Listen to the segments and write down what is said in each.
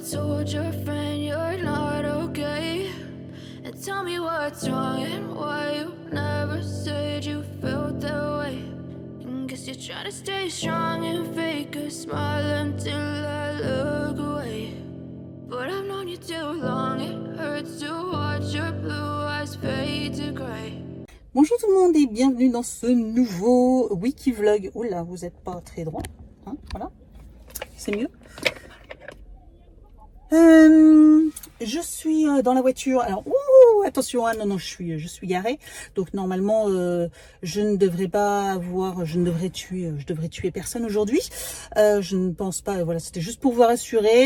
told your friend you're not okay? And tell me what's wrong and why you never said you felt that way. And guess you're trying to stay strong and fake a smile until I look away. But I've known you too long, it hurts to watch your blue eyes fade to grey. Bonjour tout le monde et bienvenue dans ce nouveau Wikivlog. Oh là, vous n'êtes pas très droit, hein, voilà, c'est mieux. Je suis dans la voiture. Alors, attention, non, je suis garée. Donc normalement, je ne devrais pas avoir, je devrais tuer personne aujourd'hui. Je ne pense pas. Voilà, c'était juste pour vous rassurer,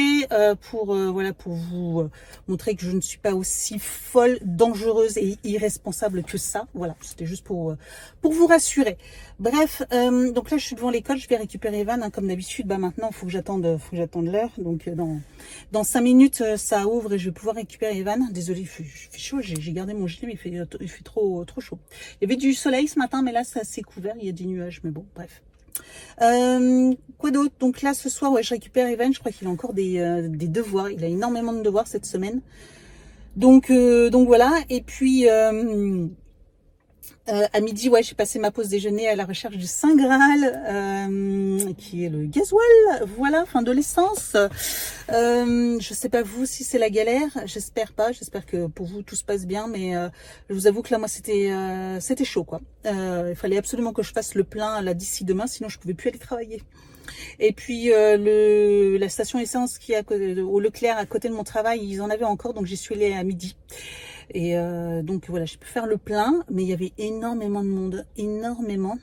pour vous montrer que je ne suis pas aussi folle, dangereuse et irresponsable que ça. Voilà, c'était juste pour vous rassurer. Bref, donc là, je suis devant l'école. Je vais récupérer Evan, hein, comme d'habitude. Bah maintenant, il faut que j'attende l'heure. Donc dans 5 minutes, ça ouvre et je vais pouvoir récupérer Evan. Désolée, il fait chaud, j'ai gardé mon gilet, mais il fait trop chaud. Il y avait du soleil ce matin, mais là, c'est assez couvert, il y a des nuages, mais bon, bref. Quoi d'autre? Donc là, ce soir, ouais, je récupère Evan, je crois qu'il a encore des devoirs. Il a énormément de devoirs cette semaine. Donc voilà, et puis... à midi, ouais, j'ai passé ma pause déjeuner à la recherche du Saint Graal, qui est le gasoil, voilà, enfin de l'essence. Je sais pas vous si c'est la galère, j'espère pas, j'espère que pour vous tout se passe bien, mais je vous avoue que là moi c'était chaud quoi. Il fallait absolument que je fasse le plein là d'ici demain, sinon je pouvais plus aller travailler. Et puis la station essence qui est au Leclerc à côté de mon travail, ils en avaient encore, donc j'y suis allée à midi. Et donc voilà, j'ai pu faire le plein, mais il y avait énormément de monde, énormément.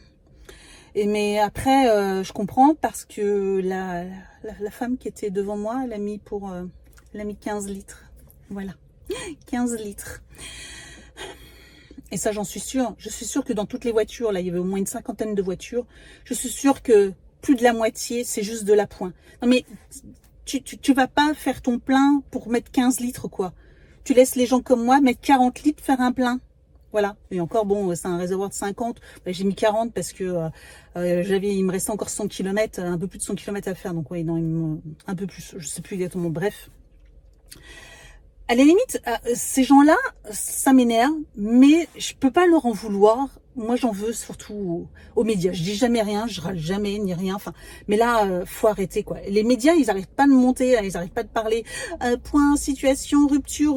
Mais après, je comprends parce que la femme qui était devant moi, elle a mis 15 litres. Voilà, 15 litres. Et ça, j'en suis sûre. Je suis sûre que dans toutes les voitures, là, il y avait au moins une 50aine de voitures. Je suis sûre que plus de la moitié, c'est juste de l'appoint. Non mais, tu vas pas faire ton plein pour mettre 15 litres, quoi. Tu laisses les gens comme moi mettre 40 litres, faire un plein. Voilà. Et encore, bon, c'est un réservoir de 50. Ben, j'ai mis 40 parce que il me restait encore 100 km, un peu plus de 100 km à faire. Donc, ouais, non, un peu plus, je sais plus exactement. Bref. À la limite, ces gens-là, ça m'énerve, mais je peux pas leur en vouloir. Moi, j'en veux surtout aux médias. Je dis jamais rien, je râle jamais, ni rien. Enfin, mais là, faut arrêter, quoi. Les médias, ils arrêtent pas de monter, ils arrêtent pas de parler. Point, situation, rupture.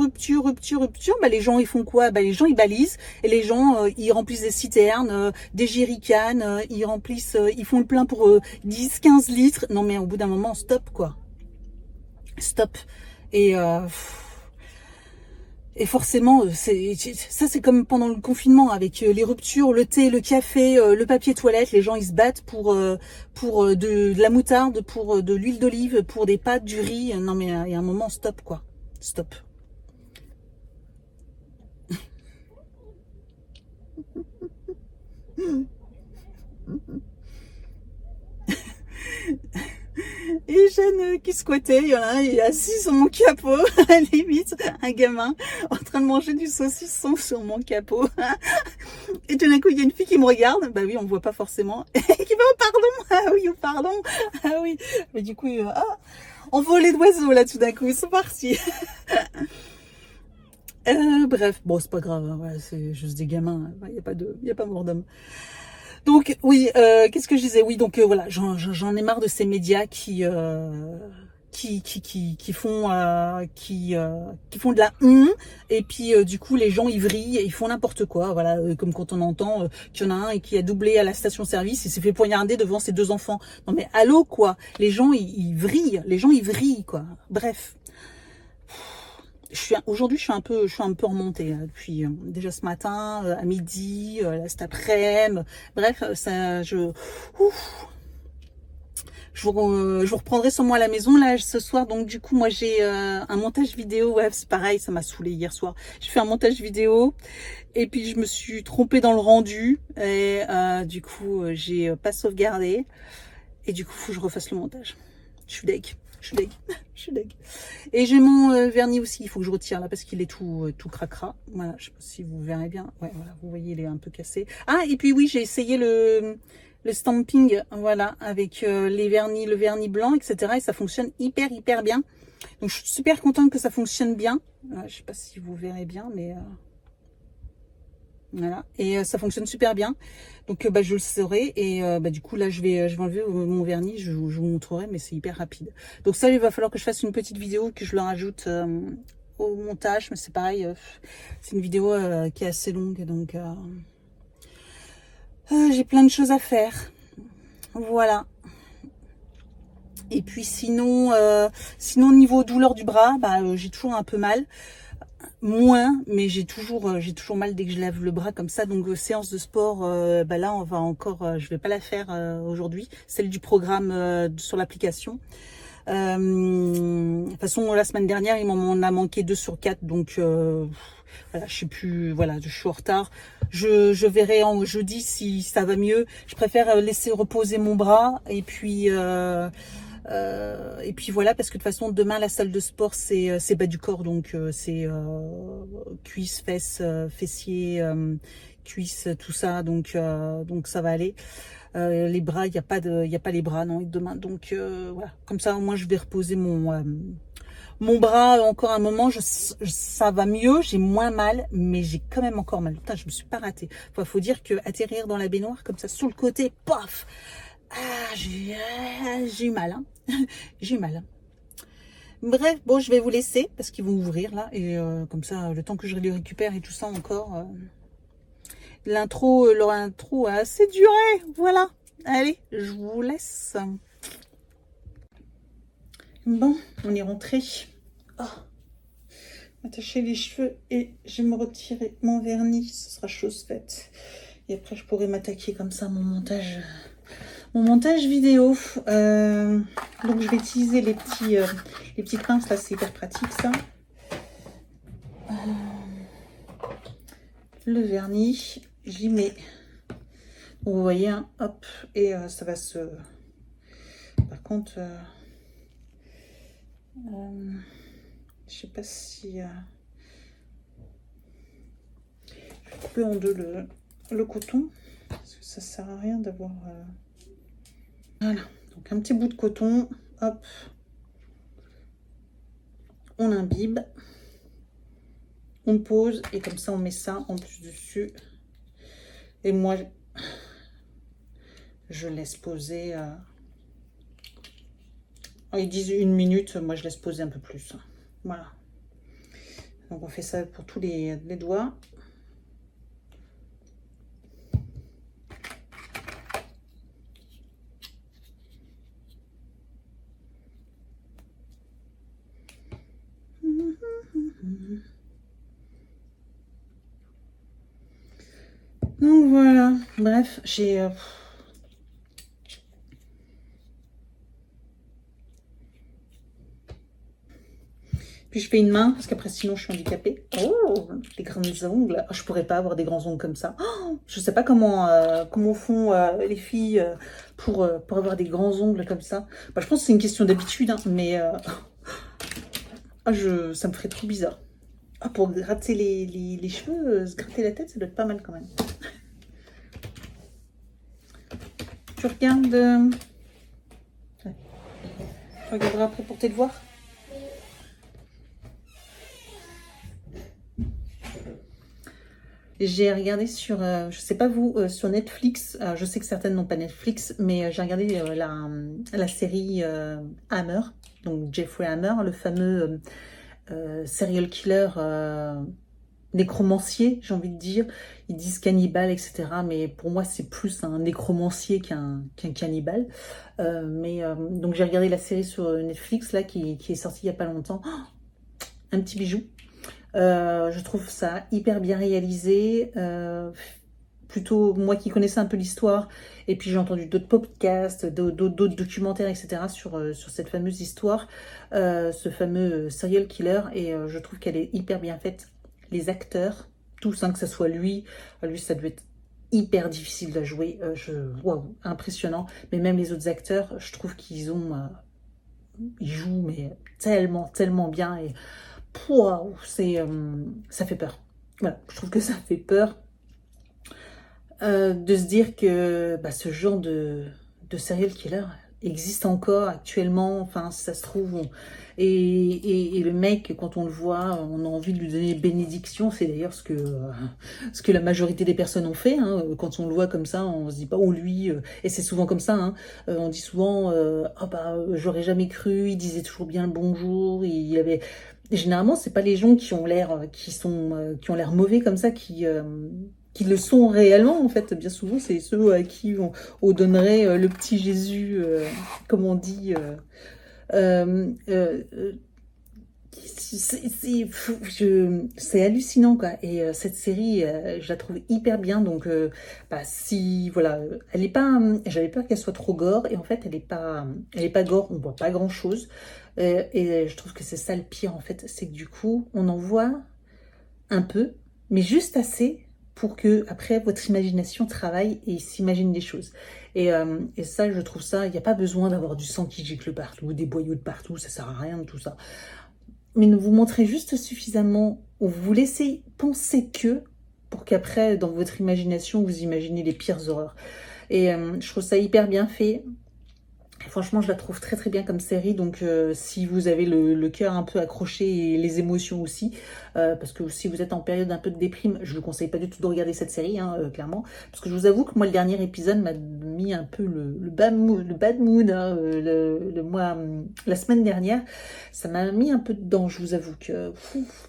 Bah, les gens, ils font quoi? Bah, les gens, ils balisent. Et les gens, ils remplissent des citernes, des jerrycans, ils font le plein pour 10, 15 litres. Non, mais au bout d'un moment, stop, quoi. Stop. Et forcément, ça c'est comme pendant le confinement avec les ruptures, le thé, le café, le papier toilette. Les gens ils se battent pour de la moutarde, pour de l'huile d'olive, pour des pâtes, du riz. Non mais il y a un moment, stop quoi, stop. Et Jeanne qui squattait, il y en a un, il est assis sur mon capot, à la limite, un gamin, en train de manger du saucisson sur mon capot. Et tout d'un coup, il y a une fille qui me regarde, bah oui, on me voit pas forcément, et qui fait « Oh pardon, ah oui, oh pardon, ah oui ». Mais du coup, envolée d'oiseaux là tout d'un coup, ils sont partis. Bref, bon, c'est pas grave, hein, voilà, c'est juste des gamins, il y a pas mort d'homme. Donc oui, qu'est-ce que je disais? Oui, donc voilà, j'en ai marre de ces médias qui font de la et puis du coup les gens ils vrillent et ils font n'importe quoi. Voilà, comme quand on entend qu'il y en a un qui a doublé à la station-service et s'est fait poignarder devant ses 2 enfants. Non mais allô quoi, les gens ils vrillent quoi. Bref. Aujourd'hui, je suis un peu remontée depuis déjà ce matin, à midi, cet après-midi. Bref, ça, je vous reprendrai sur moi à la maison là ce soir. Donc du coup, moi j'ai un montage vidéo. Ouais, c'est pareil, ça m'a saoulé hier soir. J'ai fait un montage vidéo et puis je me suis trompée dans le rendu et du coup, j'ai pas sauvegardé et du coup, faut que je refasse le montage. Je suis deg. Et j'ai mon vernis aussi, il faut que je retire là parce qu'il est tout cracra. Voilà, je sais pas si vous verrez bien. Ouais, voilà, vous voyez, il est un peu cassé. Ah, et puis oui, j'ai essayé le stamping, voilà, avec les vernis, le vernis blanc, etc. Et ça fonctionne hyper bien. Donc je suis super contente que ça fonctionne bien. Je sais pas si vous verrez bien, mais voilà. Et ça fonctionne super bien. Donc bah, je le saurai. Et bah, du coup là je vais enlever mon vernis, je vous montrerai, mais c'est hyper rapide. Donc ça, il va falloir que je fasse une petite vidéo, que je le rajoute au montage. Mais c'est pareil, c'est une vidéo qui est assez longue, donc j'ai plein de choses à faire. Voilà. Et puis sinon, niveau douleur du bras, bah, j'ai toujours un peu mal. Moins, mais j'ai toujours mal dès que je lève le bras comme ça. Donc séance de sport, bah là on va encore, je vais pas la faire aujourd'hui, celle du programme sur l'application. De toute façon la semaine dernière il m'en a manqué 2 sur 4, donc voilà, je suis en retard. Je verrai en jeudi si ça va mieux. Je préfère laisser reposer mon bras et puis voilà, parce que de toute façon demain la salle de sport c'est bas du corps, donc c'est cuisses, fesses, fessiers, cuisses, tout ça, donc ça va aller. Les bras, il y a pas les bras non demain, donc voilà, comme ça au moins je vais reposer mon bras encore un moment. Ça va mieux, j'ai moins mal, mais j'ai quand même encore mal. Putain, je me suis pas ratée. Faut dire que atterrir dans la baignoire comme ça sur le côté, paf, j'ai eu mal, hein. J'ai eu mal. Bref, bon, je vais vous laisser parce qu'ils vont ouvrir là, et comme ça, le temps que je les récupère et tout ça encore. Leur intro a assez duré. Voilà. Allez, je vous laisse. Bon, on est rentré. Oh. Attacher les cheveux et je vais me retirer mon vernis. Ce sera chose faite. Et après, je pourrai m'attaquer comme ça à mon montage vidéo. Donc, je vais utiliser les petites pinces là. C'est hyper pratique ça. Le vernis, j'y mets. Vous voyez, hein, hop, et ça va se... Par contre, je sais pas si... je vais couper en deux le coton, parce que ça sert à rien d'avoir... Voilà, donc un petit bout de coton, hop, on imbibe, on pose, et comme ça on met ça en plus dessus. Et moi, je laisse poser... ils disent 1 minute, moi je laisse poser un peu plus. Voilà. Donc on fait ça pour tous les doigts. Donc voilà, bref, j'ai... Puis je fais une main, parce qu'après sinon je suis handicapée. Oh, les grands ongles. Oh, je pourrais pas avoir des grands ongles comme ça. Oh, je sais pas comment font les filles pour avoir des grands ongles comme ça. Bah, je pense que c'est une question d'habitude, hein, mais ça me ferait trop bizarre. Ah, pour gratter les cheveux, se gratter la tête, ça doit être pas mal quand même. Tu regardes... Ouais. Tu regarderas après pour tes devoirs. J'ai regardé sur, je sais pas vous, sur Netflix. Je sais que certaines n'ont pas Netflix, mais j'ai regardé la série Hammer, donc Jeffrey Hammer, le fameux serial killer nécromancier, j'ai envie de dire. Ils disent cannibale, etc. Mais pour moi, c'est plus un nécromancier qu'un cannibale. Donc j'ai regardé la série sur Netflix là qui est sortie il y a pas longtemps. Oh, un petit bijou. Je trouve ça hyper bien réalisé, plutôt moi qui connaissais un peu l'histoire, et puis j'ai entendu d'autres podcasts, d'autres documentaires, etc. sur cette fameuse histoire, ce fameux serial killer, et je trouve qu'elle est hyper bien faite. Les acteurs, tous, hein, que ce soit lui ça devait être hyper difficile à jouer, waouh, impressionnant, mais même les autres acteurs, je trouve qu'ils jouent mais tellement bien, et wow, ça fait peur. Voilà, je trouve que ça fait peur. de se dire que bah, ce genre de serial killer existe encore actuellement, enfin si ça se trouve, et le mec, quand on le voit, on a envie de lui donner bénédiction, c'est d'ailleurs ce que la majorité des personnes ont fait, hein. Quand on le voit comme ça, on se dit pas, oh lui, et c'est souvent comme ça, hein. On dit souvent, ah bah j'aurais jamais cru, il disait toujours bien le bonjour, il avait... Généralement, c'est pas les gens qui ont l'air, qui ont l'air mauvais comme ça, qui le sont réellement, en fait. Bien souvent, c'est ceux à qui on donnerait le petit Jésus, comme on dit. Euh, euh, euh, c'est hallucinant, quoi. Et cette série, je la trouve hyper bien. Donc, bah, si, voilà, elle est pas. J'avais peur qu'elle soit trop gore. Et en fait, elle est pas gore. On voit pas grand-chose. Et je trouve que c'est ça le pire, en fait. C'est que du coup, on en voit un peu, mais juste assez pour que après votre imagination travaille et s'imagine des choses. Et ça, je trouve ça, il n'y a pas besoin d'avoir du sang qui gicle partout, des boyaux de partout, ça sert à rien de tout ça. Mais ne vous montrez juste suffisamment, ou vous laissez penser que, pour qu'après, dans votre imagination, vous imaginez les pires horreurs. Et je trouve ça hyper bien fait. Franchement, je la trouve très très bien comme série, donc si vous avez le cœur un peu accroché et les émotions aussi, parce que si vous êtes en période un peu de déprime, je ne vous conseille pas du tout de regarder cette série, hein, clairement, parce que je vous avoue que moi le dernier épisode m'a mis un peu le bad mood, hein, mois, la semaine dernière, ça m'a mis un peu dedans, je vous avoue que,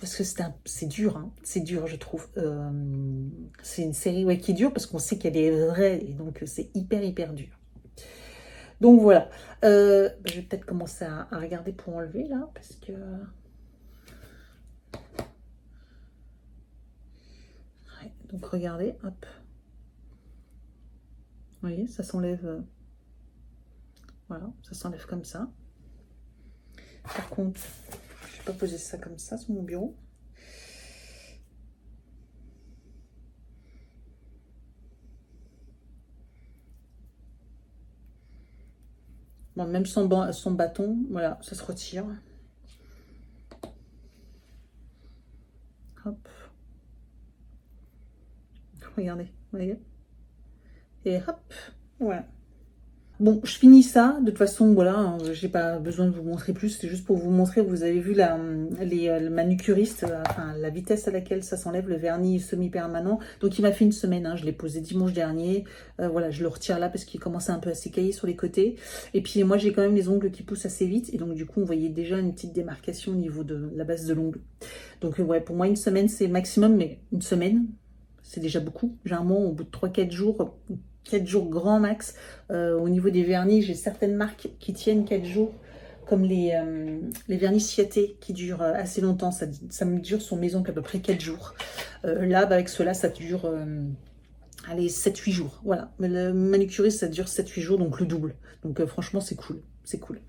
parce que c'est dur, hein, c'est dur je trouve, c'est une série ouais, qui est dure parce qu'on sait qu'elle est vraie, et donc c'est hyper hyper dur. Donc voilà, je vais peut-être commencer à regarder pour enlever là, parce que... Ouais, donc regardez, hop. Vous voyez, ça s'enlève... Voilà, ça s'enlève comme ça. Par contre, je vais pas poser ça comme ça sur mon bureau. Bon, même son bâton, voilà, ça se retire. Hop. Regardez, vous voyez. Et hop, voilà. Bon, je finis ça. De toute façon, voilà, j'ai pas besoin de vous montrer plus. C'est juste pour vous montrer. Vous avez vu le manucuriste, enfin la vitesse à laquelle ça s'enlève, le vernis semi-permanent. Donc il m'a fait une semaine. Hein, je l'ai posé dimanche dernier. Voilà, je le retire là parce qu'il commençait un peu à s'écailler sur les côtés. Et puis moi, j'ai quand même les ongles qui poussent assez vite. Et donc du coup, on voyait déjà une petite démarcation au niveau de la base de l'ongle. Donc ouais, pour moi, une semaine, c'est le maximum. Mais une semaine, c'est déjà beaucoup. Généralement, au bout de 3-4 jours... 4 jours grand max. Au niveau des vernis, j'ai certaines marques qui tiennent 4 jours, comme les vernis Ciaté qui durent assez longtemps. Ça me dure sur mes ongles à peu près 4 jours. Là, bah, avec cela, ça dure allez, 7-8 jours. Voilà. Mais le manucuriste, ça dure 7-8 jours, donc le double. Donc franchement, c'est cool. C'est cool.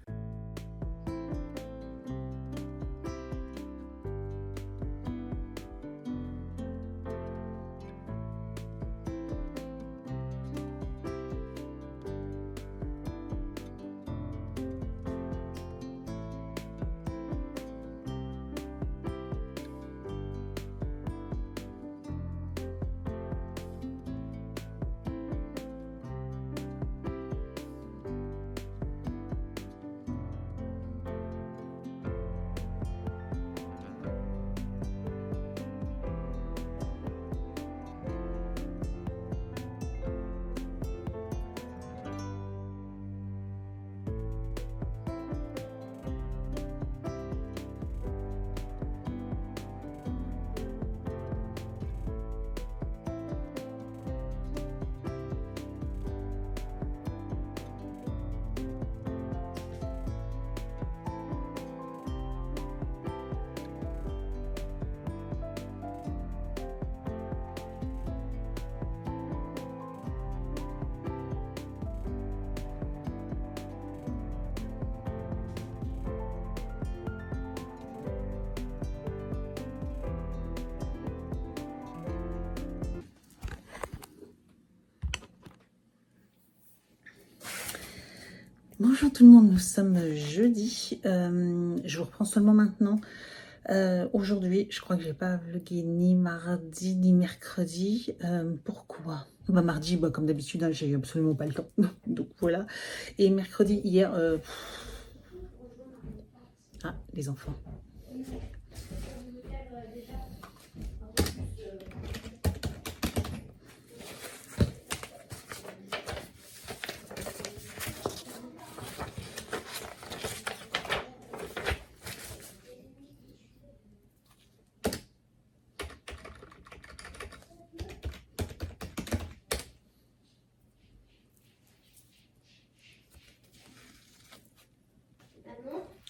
Bonjour tout le monde, nous sommes jeudi. Je vous reprends seulement maintenant Aujourd'hui, je crois que j'ai pas vlogué ni mardi ni mercredi. Pourquoi? Bah, mardi, bah, comme d'habitude, hein, j'ai absolument pas le temps. Donc voilà. Et mercredi, hier... Ah, les enfants.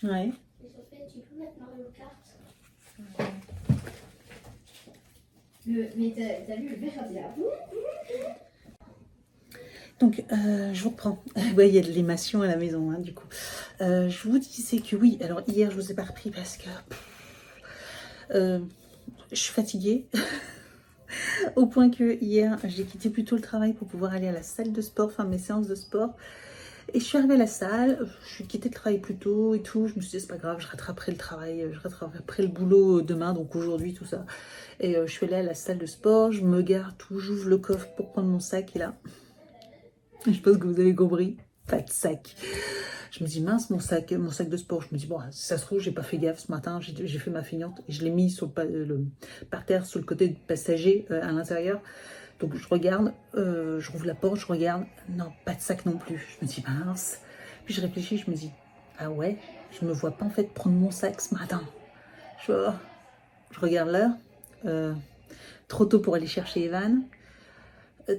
Ouais. Tu peux mettre Mario Kart. Mais t'as vu le verre là. Donc, je vous reprends. Ouais, il y a de l'émation à la maison, hein, du coup. Je vous disais que oui, alors hier, je vous ai pas repris parce que je suis fatiguée. Au point que hier, j'ai quitté plutôt le travail pour pouvoir aller à la salle de sport, faire mes séances de sport. Et je suis arrivée à la salle, je suis quittée le travail plus tôt et tout. Je me suis dit, c'est pas grave, je rattraperai le travail, je rattraperai le boulot demain, donc aujourd'hui, tout ça. Et je suis allée à la salle de sport, je me gare tout, j'ouvre le coffre pour prendre mon sac et là, je pense que vous avez compris, pas de sac. Je me dis, mince, mon sac de sport. Je me dis, bon, si ça se trouve, j'ai pas fait gaffe ce matin, j'ai fait ma feignante et je l'ai mis sur par terre, sur le côté du passager à l'intérieur. Donc je regarde, je rouvre la porte, je regarde, non, pas de sac non plus. Je me dis, mince. Puis je réfléchis, je me dis, ah ouais, je me vois pas en fait prendre mon sac ce matin. Je regarde l'heure, trop tôt pour aller chercher Evan.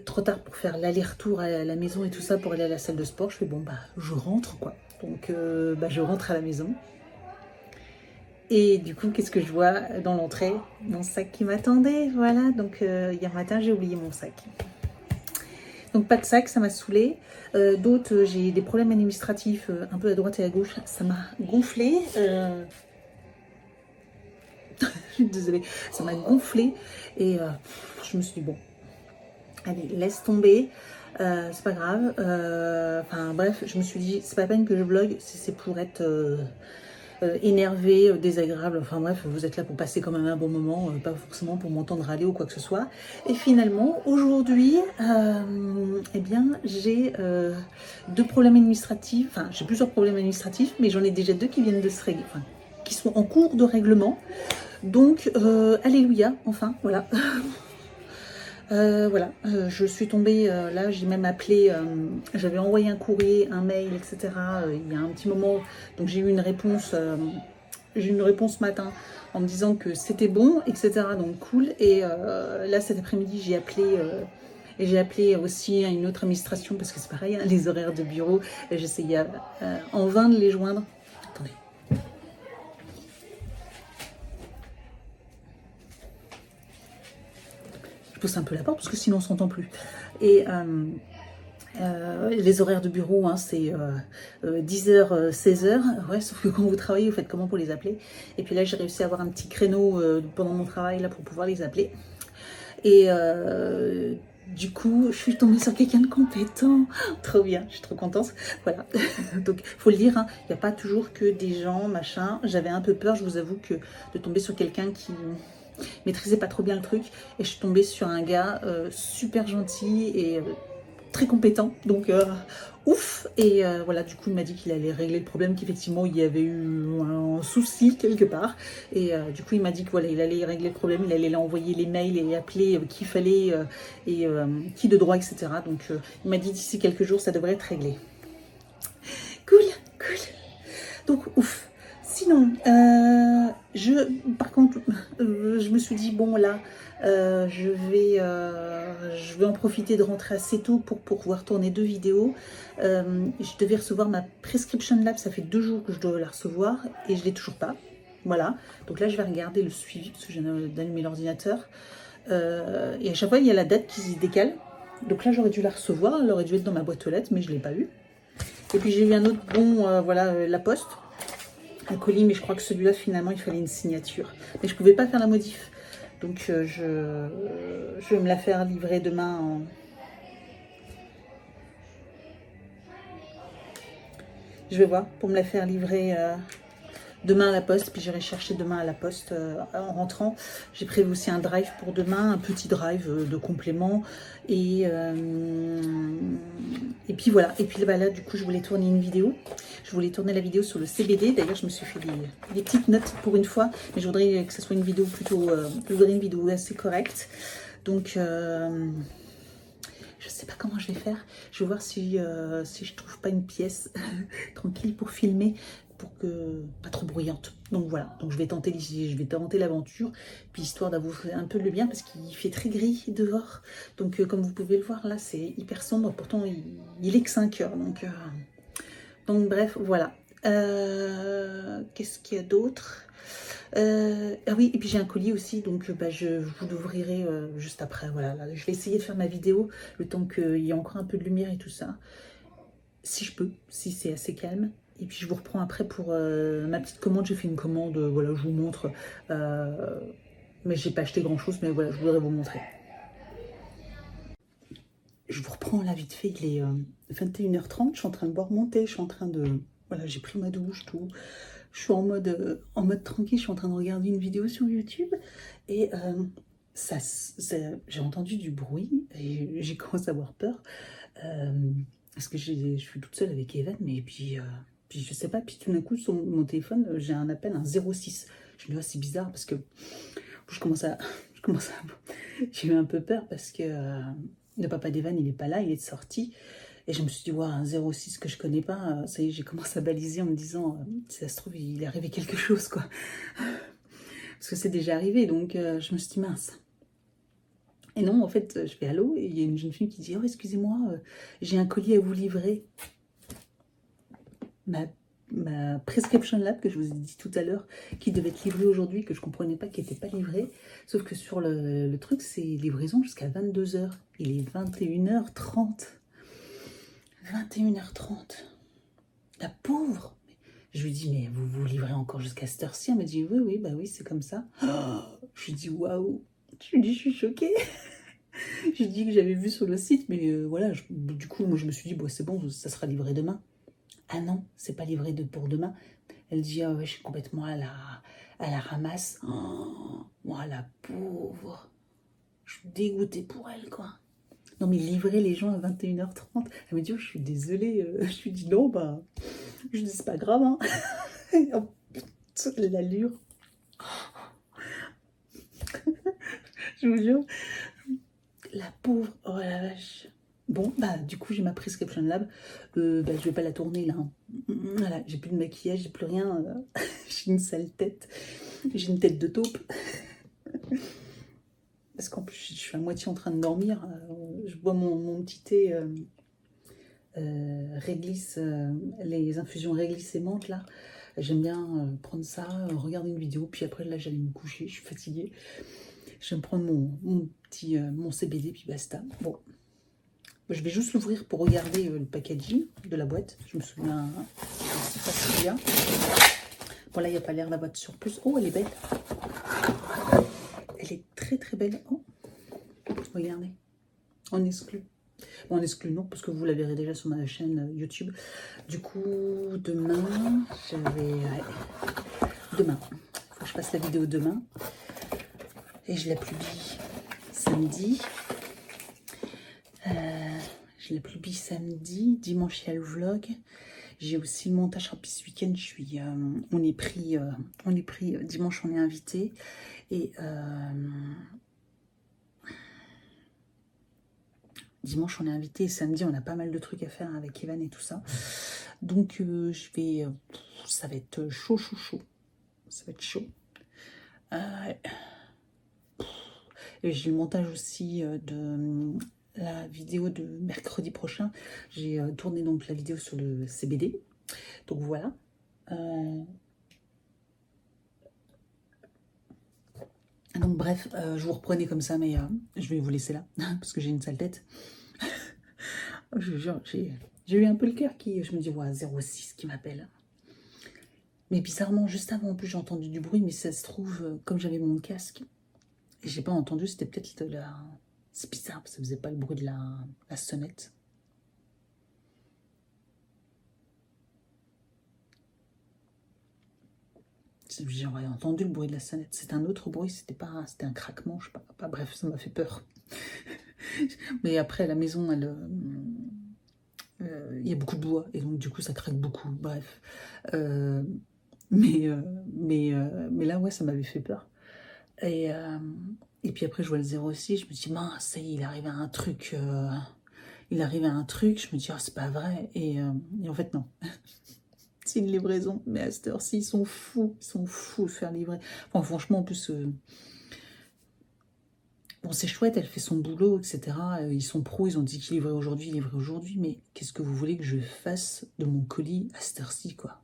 Trop tard pour faire l'aller-retour à la maison et tout ça pour aller à la salle de sport. Je fais bon bah je rentre quoi. Donc je rentre à la maison. Et du coup qu'est-ce que je vois dans l'entrée? Mon sac qui m'attendait. Voilà, donc hier matin j'ai oublié mon sac. Donc pas de sac, ça m'a saoulée. D'autres, j'ai des problèmes administratifs un peu à droite et à gauche. Ça m'a gonflé. Je suis désolée. Ça m'a gonflé. Et je me suis dit bon. Allez, laisse tomber, c'est pas grave. Enfin bref, je me suis dit, c'est pas la peine que je vlog si c'est pour être énervé, désagréable. Enfin bref, vous êtes là pour passer quand même un bon moment, pas forcément pour m'entendre râler ou quoi que ce soit. Et finalement, aujourd'hui, eh bien, j'ai deux problèmes administratifs. Enfin, j'ai plusieurs problèmes administratifs, mais j'en ai déjà deux qui viennent de se régler, enfin, qui sont en cours de règlement. Donc, alléluia, enfin, voilà. Voilà, je suis tombée, là j'ai même appelé, j'avais envoyé un courrier, un mail, etc. Il y a un petit moment, donc j'ai eu une réponse ce matin en me disant que c'était bon, etc. Donc cool, et là cet après-midi j'ai appelé, et j'ai appelé aussi à une autre administration parce que c'est pareil, hein, les horaires de bureau, j'essayais en vain de les joindre. Attendez. Pousse un peu la porte parce que sinon on s'entend plus. Et les horaires de bureau, hein, c'est 10h, 16h. Ouais, sauf que quand vous travaillez, vous faites comment pour les appeler? Et puis là, j'ai réussi à avoir un petit créneau pendant mon travail là pour pouvoir les appeler. Et du coup, je suis tombée sur quelqu'un de compétent. Trop bien, je suis trop contente. Voilà. Donc, faut le dire, hein, il n'y a pas toujours que des gens, machin. J'avais un peu peur, je vous avoue, que de tomber sur quelqu'un qui maîtrisais pas trop bien le truc, et je suis tombée sur un gars super gentil et très compétent, donc ouf. Et voilà, du coup il m'a dit qu'il allait régler le problème, qu'effectivement il y avait eu un souci quelque part, et du coup il m'a dit que voilà, il allait régler le problème, il allait envoyer les mails et appeler qui fallait et qui de droit, etc. Donc il m'a dit d'ici quelques jours ça devrait être réglé. Cool, cool. Donc ouf. Sinon, par contre, je me suis dit, bon là, je vais en profiter de rentrer assez tôt pour pouvoir tourner 2 vidéos. Je devais recevoir ma prescription lab, ça fait 2 jours que je dois la recevoir et je l'ai toujours pas. Voilà, donc là je vais regarder le suivi parce que j'ai d'allumer l'ordinateur. Et à chaque fois il y a la date qui se décale. Donc là j'aurais dû la recevoir, elle aurait dû être dans ma boîte aux lettres, mais je ne l'ai pas eu. Et puis j'ai eu un autre bon, voilà, la poste. Un colis, mais je crois que celui-là finalement il fallait une signature, mais je pouvais pas faire la modif, donc je vais me la faire livrer demain je vais voir pour me la faire livrer demain à la poste, puis j'irai chercher demain à la poste en rentrant. J'ai prévu aussi un drive pour demain, un petit drive de complément. Et puis voilà. Et puis bah, là, du coup, je voulais tourner une vidéo. Je voulais tourner la vidéo sur le CBD. D'ailleurs, je me suis fait des petites notes pour une fois. Mais je voudrais que ce soit une vidéo plutôt... je voudrais une vidéo assez correcte. Donc... je sais pas comment je vais faire. Je vais voir si je trouve pas une pièce tranquille pour filmer, pour que pas trop bruyante. Donc voilà. Donc je vais tenter l'aventure, puis histoire d'avoir un peu le bien parce qu'il fait très gris dehors. Donc comme vous pouvez le voir là, c'est hyper sombre. Pourtant il est que 5 heures. Donc bref, voilà. Qu'est-ce qu'il y a d'autre? Ah oui, et puis j'ai un colis aussi, donc bah, je vous l'ouvrirai juste après. Voilà, là, je vais essayer de faire ma vidéo le temps qu'il y ait encore un peu de lumière et tout ça. Si je peux, si c'est assez calme. Et puis je vous reprends après pour ma petite commande. J'ai fait une commande, voilà, je vous montre. Mais j'ai pas acheté grand chose, mais voilà, je voudrais vous montrer. Je vous reprends là vite fait, il est 21h30. Je suis en train de boire mon thé, je suis en train de... Voilà, j'ai pris ma douche, tout. Je suis en mode tranquille, je suis en train de regarder une vidéo sur YouTube et j'ai entendu du bruit et j'ai commencé à avoir peur parce que je suis toute seule avec Evan, mais puis je sais pas, puis tout d'un coup sur mon téléphone j'ai un appel, un 06. Je me dis, c'est bizarre parce que je commence à j'ai eu un peu peur parce que le papa d'Evan il est pas là, il est sorti. Et je me suis dit, ouais, un 06 que je connais pas, ça y est, j'ai commencé à baliser en me disant, si ça se trouve, il est arrivé quelque chose, quoi. Parce que c'est déjà arrivé, donc je me suis dit, mince. Et non, en fait, je fais allô, et il y a une jeune fille qui dit, oh, excusez-moi, j'ai un colis à vous livrer. Ma prescription lab, que je vous ai dit tout à l'heure, qui devait être livrée aujourd'hui, que je comprenais pas, qui n'était pas livrée. Sauf que sur le truc, c'est livraison jusqu'à 22h. Il est 21h30. 21h30. La pauvre. Je lui dis, mais vous vous livrez encore jusqu'à cette heure-ci? Elle me dit, oui, bah oui, c'est comme ça. Oh, je lui dis, waouh. Je lui dis, je suis choquée. Je lui dis que j'avais vu sur le site, mais voilà, du coup, moi, je me suis dit, bon, c'est bon, ça sera livré demain. Ah non, c'est pas livré pour demain. Elle dit, ah ouais, je suis complètement à la ramasse. Oh, moi, la pauvre. Je suis dégoûtée pour elle, quoi. Non, mais livrer les gens à 21h30. Elle me dit, oh, je suis désolée. Je lui dis, non, bah, je dis, c'est pas grave, hein. Oh, l'allure. Je vous jure. La pauvre. Oh la vache. Bon, bah, du coup, j'ai ma prescription lab. Bah, je vais pas la tourner, là. Voilà, j'ai plus de maquillage, j'ai plus rien. J'ai une sale tête. J'ai une tête de taupe. Parce qu'en plus, je suis à moitié en train de dormir. Je bois mon petit thé réglisse, les infusions réglisse et menthe, là. J'aime bien prendre ça, regarder une vidéo, puis après, là, j'allais me coucher, je suis fatiguée. Je vais me prendre mon CBD, puis basta. Bon, je vais juste l'ouvrir pour regarder le packaging de la boîte. Je me souviens, c'est pas si bien. Bon, là, il n'y a pas l'air, la boîte sur plus. Oh, elle est belle. Elle est très, très belle. Oh, regardez. On exclut. Bon, on exclut non, parce que vous la verrez déjà sur ma chaîne YouTube. Du coup, demain, demain. Il faut que je fasse la vidéo demain. Et je la publie samedi. Dimanche, il y a le vlog. J'ai aussi le montage rapide ce week-end. On est pris, dimanche, on est invité. Et dimanche, on est invité. Et samedi, on a pas mal de trucs à faire avec Evan et tout ça. Donc, ça va être chaud. Ça va être chaud. Et j'ai le montage aussi de la vidéo de mercredi prochain. J'ai tourné donc la vidéo sur le CBD. Donc voilà. Donc bref, je vous reprenais comme ça, mais je vais vous laisser là, parce que j'ai une sale tête. Je vous jure, j'ai eu un peu le cœur qui... Je me dis, ouais, 06 qui m'appelle. Mais bizarrement, juste avant, en plus, j'ai entendu du bruit, mais ça se trouve, comme j'avais mon casque, et j'ai pas entendu, c'était peut-être la... C'est bizarre, ça faisait pas le bruit de la sonnette. J'aurais entendu le bruit de la sonnette. C'est un autre bruit, c'était un craquement, je sais pas. Bref, ça m'a fait peur. Mais après, la maison, il y a beaucoup de bois, et donc du coup, ça craque beaucoup. Bref. Mais là, ouais, ça m'avait fait peur. Et puis après, je vois le 06, je me dis, mince, ça y est, il arrive à un truc. Je me dis, oh, c'est pas vrai. Et en fait, non. C'est une livraison. Mais à cette heure-ci, ils sont fous de faire livrer. Enfin, franchement, en plus, bon, c'est chouette, elle fait son boulot, etc. Ils sont pros, ils ont dit qu'ils livraient aujourd'hui, mais qu'est-ce que vous voulez que je fasse de mon colis à cette heure-ci, quoi?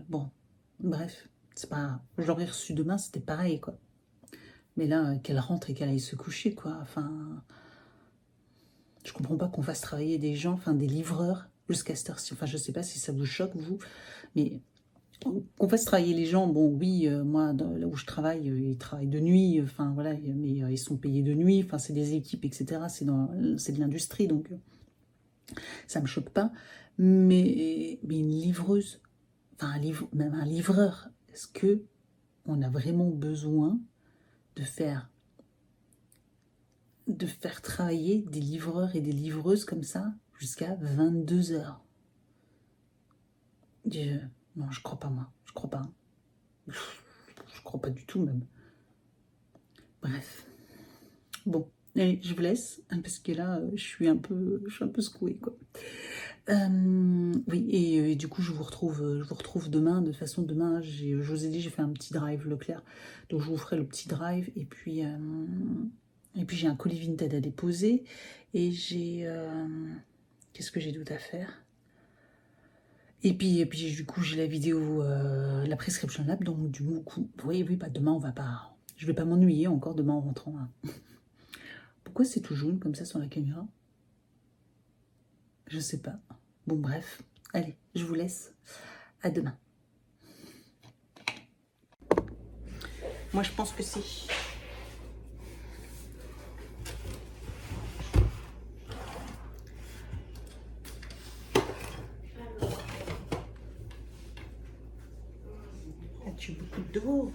Bon, bref, c'est pas... Je l'aurais reçu demain, c'était pareil, quoi. Mais là, qu'elle rentre et qu'elle aille se coucher, quoi. Enfin, je comprends pas qu'on fasse travailler des gens, enfin, des livreurs, jusqu'à cette heure-ci. Enfin, je sais pas si ça vous choque, vous, mais qu'on fasse travailler les gens, bon, oui, moi, là où je travaille, ils travaillent de nuit, enfin, voilà, mais ils sont payés de nuit, enfin, c'est des équipes, etc. C'est de l'industrie, donc ça me choque pas. Mais une livreuse, enfin, même un livreur, est-ce que on a vraiment besoin de faire travailler des livreurs et des livreuses comme ça jusqu'à 22 heures? Non, je crois pas, moi. Je crois pas. Je crois pas du tout, même. Bref. Bon, allez, je vous laisse, parce que là, je suis un peu secouée, quoi. Oui, et du coup, je vous retrouve demain. De toute façon, demain, je vous ai dit, j'ai fait un petit drive Leclerc. Donc, je vous ferai le petit drive. Et puis j'ai un colis Vinted à déposer. Et j'ai... qu'est-ce que j'ai d'autre à faire? Et puis du coup, j'ai la vidéo, la prescription lab. Donc, du coup, oui, bah, demain, on va pas... Je vais pas m'ennuyer encore demain en rentrant. Hein. Pourquoi c'est tout jaune comme ça sur la caméra? Je sais pas. Bon, bref. Allez, je vous laisse. À demain. Moi, je pense que si. As-tu beaucoup d'eau?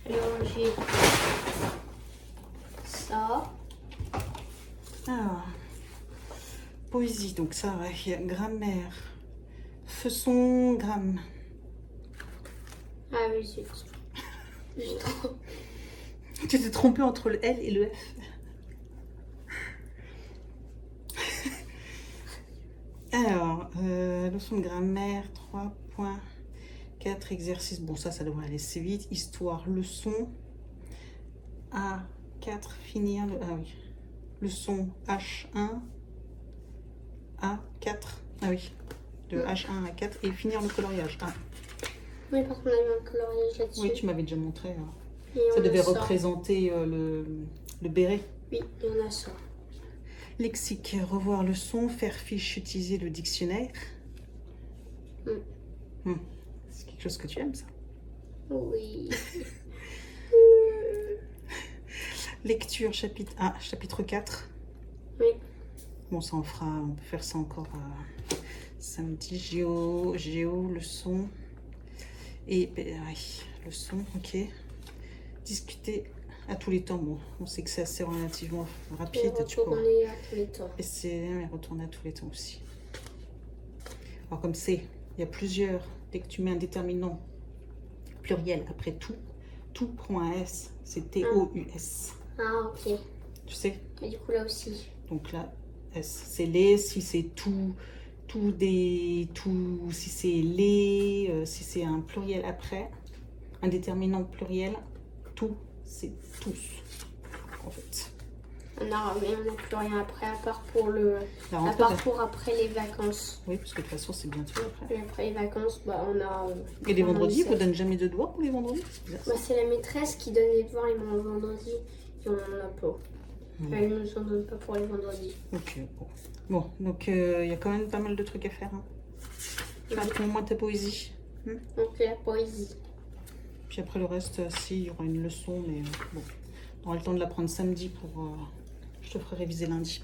Alors, j'ai ça. Ah, poésie, donc ça, ouais, il y a grammaire, façon, gramme. Ah oui, zut. J'ai trop. Tu t'es trompé entre le L et le F. Alors, leçon de grammaire, 3.4 exercices. Bon, ça devrait aller assez vite. Histoire, leçon. A4, finir. Ah oui. Leçon H1. A4. Ah oui. De H1 à 4. Et finir le coloriage. Ah. Oui, parce qu'on a eu un coloriage là-dessus. Oui, tu m'avais déjà montré. Hein. Et Ça on devait a ça. représenter le béret. Oui, et on a ça. Lexique, revoir le son, faire fiche, utiliser le dictionnaire. C'est quelque chose que tu aimes, ça. Oui. Lecture, chapitre 4. Oui. Bon, ça on fera, on peut faire ça encore samedi. Géo, leçon. Et oui, leçon, ok. Discuter à tous les temps. Bon, on sait que c'est assez relativement rapide. Et retourner à tous les temps. Et c'est retourner à tous les temps aussi. Alors comme c'est, il y a plusieurs, dès que tu mets un déterminant pluriel après tout prend un S, c'est T-O-U-S. Ah, ok. Tu sais? Et du coup, là aussi. Donc là, S, c'est les, si c'est tout, si c'est les, si c'est un pluriel après, un déterminant pluriel, tout, c'est tous, en fait. On n'a plus rien après, à part pour après les vacances. Oui, parce que de toute façon, c'est bientôt après. Et après les vacances, bah, on a... Et les vendredis, vous ne donnez jamais de devoirs pour les vendredis? Bah, c'est la maîtresse qui donne les devoirs les vendredis. Et on en a pas. Elle ne nous en donne pas pour les vendredis. Ok, bon. Bon, donc il y a quand même pas mal de trucs à faire. Hein. Fais au moins ta poésie. Donc la poésie. Puis après le reste, si, il y aura une leçon, mais bon, on aura le temps de l'apprendre samedi pour... Je te ferai réviser lundi.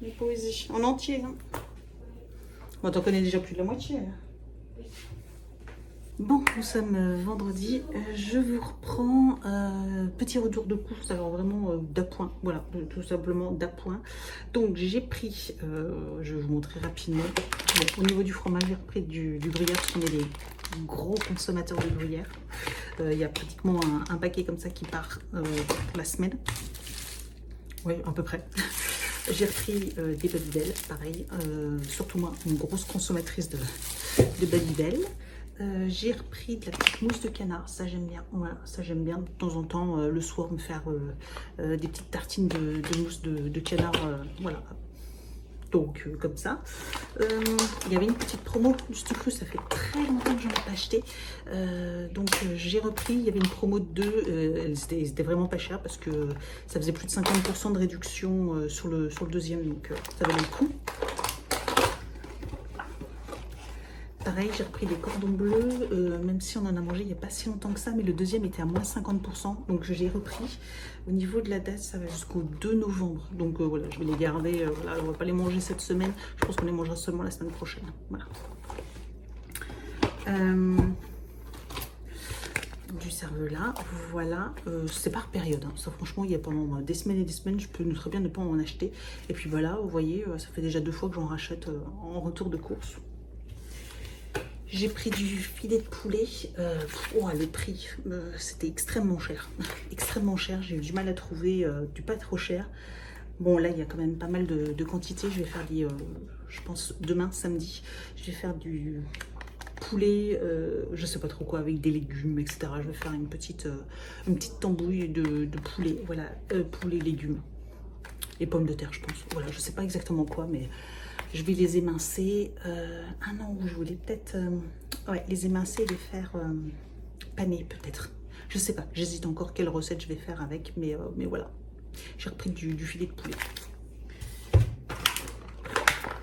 Les poésies, en entier. Hein. Bon, t'en connais déjà plus de la moitié. Hein. Bon, nous sommes vendredi. Je vous reprends. Petit retour de course, alors vraiment d'appoint. Voilà, tout simplement d'appoint. Donc, j'ai pris, je vais vous montrer rapidement. Bon, au niveau du fromage, j'ai repris du gruyère parce qu'on est des gros consommateurs de gruyère. Il y a pratiquement un paquet comme ça qui part pour la semaine. Oui, à peu près. J'ai repris des Babybel, pareil. Surtout moi, une grosse consommatrice de Babybel. J'ai repris de la petite mousse de canard, ça j'aime bien. Voilà, ça j'aime bien de temps en temps le soir me faire des petites tartines de mousse de canard. Voilà. Donc comme ça. Il y avait une petite promo du Stucrus, ça fait très longtemps que je n'en ai pas acheté. Donc j'ai repris, il y avait une promo de 2, elles étaient vraiment pas chères parce que ça faisait plus de 50% de réduction sur le deuxième, donc ça valait le coup. Pareil, j'ai repris des cordons bleus, même si on en a mangé il n'y a pas si longtemps que ça, mais le deuxième était à moins 50%, donc je l'ai repris. Au niveau de la date, ça va jusqu'au 2 novembre, donc voilà, je vais les garder, voilà, on ne va pas les manger cette semaine, je pense qu'on les mangera seulement la semaine prochaine, voilà. Du cervelas, voilà, c'est par période, hein. Ça franchement, il y a pendant des semaines et des semaines, je peux très bien ne pas en acheter, et puis voilà, vous voyez, ça fait déjà 2 fois que j'en rachète en retour de course. J'ai pris du filet de poulet. Oh, le prix, c'était extrêmement cher. Extrêmement cher. J'ai eu du mal à trouver du pas trop cher. Bon, là, il y a quand même pas mal de quantité. Je vais faire des... je pense demain, samedi, je vais faire du poulet, je sais pas trop quoi, avec des légumes, etc. Je vais faire une petite tambouille de poulet. Voilà, poulet, légumes. Et pommes de terre, je pense. Voilà, je sais pas exactement quoi, mais... Je vais les émincer. Ah non, je voulais peut-être ouais, les émincer et les faire paner peut-être. Je sais pas, j'hésite encore quelle recette je vais faire avec, mais voilà. J'ai repris du filet de poulet.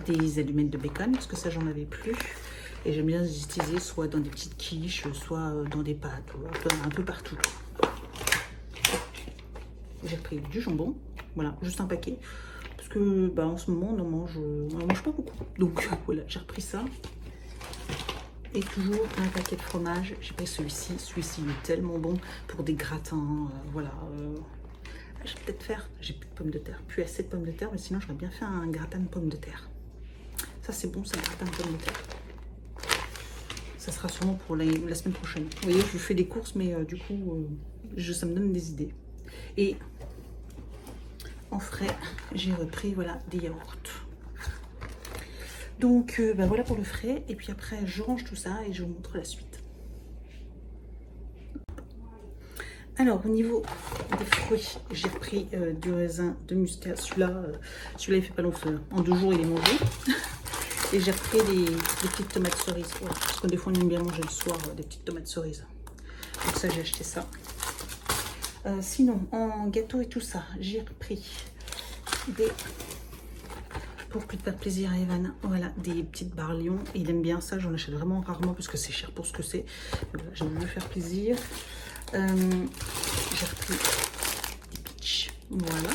Des allumettes de bacon, parce que ça j'en avais plus. Et j'aime bien les utiliser soit dans des petites quiches, soit dans des pâtes, ou un peu partout. J'ai repris du jambon, voilà, juste un paquet. Parce que bah, en ce moment on n'en mange pas beaucoup, donc voilà, j'ai repris ça et toujours un paquet de fromage. J'ai pris celui-ci est tellement bon pour des gratins, voilà. Je vais peut-être faire, j'ai plus de pommes de terre, plus assez de pommes de terre, mais sinon j'aurais bien fait un gratin de pommes de terre. Ça c'est bon, c'est un gratin de pommes de terre. Ça sera sûrement pour la semaine prochaine. Vous voyez, je fais des courses, mais du coup ça me donne des idées. Et en frais, j'ai repris voilà des yaourts. Donc bah, voilà pour le frais. Et puis après, je range tout ça et je vous montre la suite. Alors au niveau des fruits, j'ai repris du raisin de muscat. Celui-là, il fait pas long feu. En 2 jours, il est mangé. Et j'ai repris des petites tomates cerises. Voilà, parce que des fois, on aime bien manger le soir des petites tomates cerises. Donc ça, j'ai acheté ça. Sinon, en gâteau et tout ça, j'ai repris des, pour plus de faire plaisir à Evan, voilà, des petites barres Lion. Il aime bien ça, j'en achète vraiment rarement parce que c'est cher pour ce que c'est. Voilà, j'ai voulu faire plaisir. J'ai repris des peach, voilà.